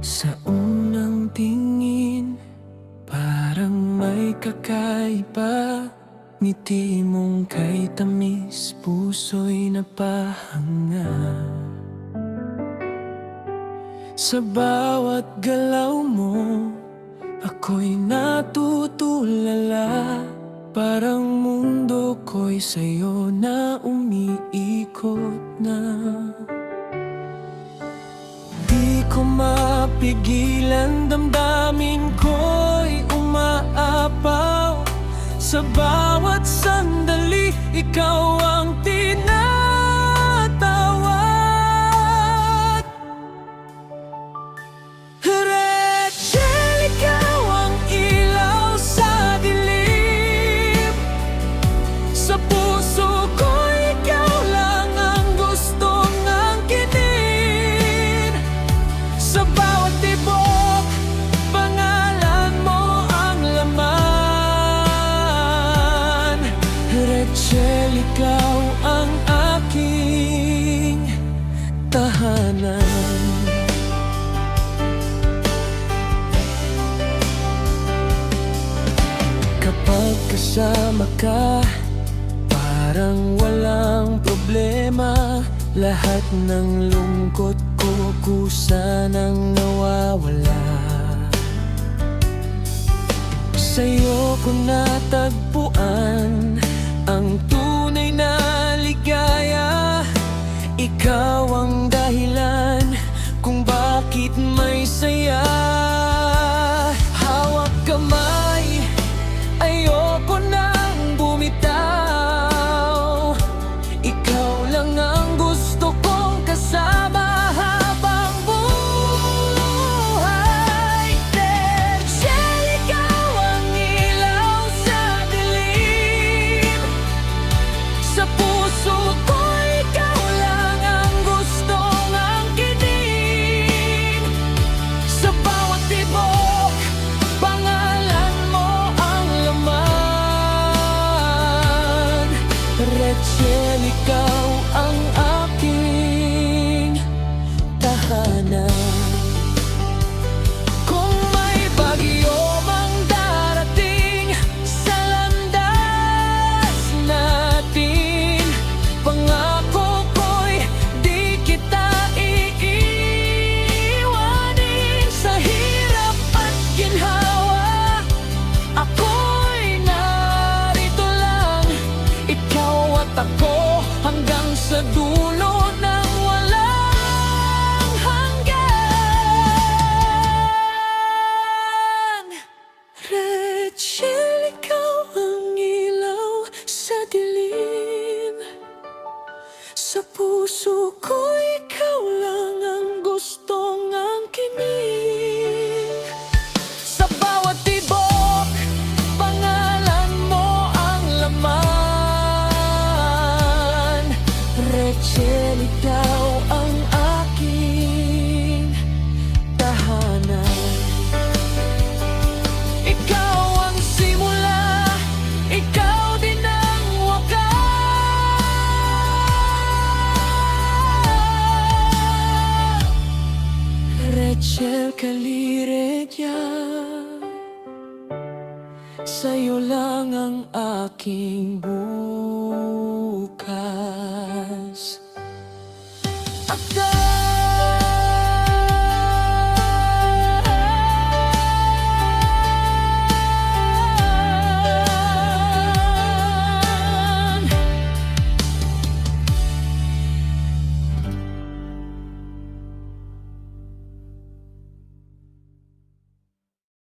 Sa unang tingin, parang may kakaiba. Ngiti mong kay tamis, puso'y napahanga. Sa bawat galaw mo, ako'y natutulala. Parang mundo ko'y sa'yo na umiikot na. Di ko mapigilan, damdamin ko'y umaapaw. Sa bawat sandali, ikaw ang tinatawag. Rachel, ikaw ang ilaw sa dilim. Sa puso ko, ikaw lang ang gustong angkinin. Sa bawat tibok, pangalan mo ang laman. Rachel, ikaw ang aking tahanan. Kapag kasama ka, parang walang problema. Lahat ng lungkot ko kusa nang nawawala. Sa'yo ko natagpuan ang tunay na ligaya. Ikaw ang dahilan kung bakit may saya. Hawak kamay, ayoko nang bumitaw. Ikaw lang ang gusto kong kasama habang buhay. Rachel, ikaw ang ilaw sa dilim. Sa puso ko, ikaw lang ang gustong angkinin. Sa bawat tibok, pangalan mo ang laman. Rachel, ikaw ang aking tahanan. Kung may bagyo mang darating sa landas natin, pangako ko'y di kita iiwanin. Sa hirap at ginhawa, ako'y narito lang. Ikaw at ako hanggang sa dulo ng walang hanggan. Rachel, ikaw ang ilaw sa dilim. Sa puso ko, ikaw lang ang gustong angkinin. Sa bawat tibok, pangalan mo ang laman. Rachel, ikaw ang aking tahanan. Ikaw ang simula, ikaw din ang wakas. Rachel Calireña, sa'yo lang ang aking bukas.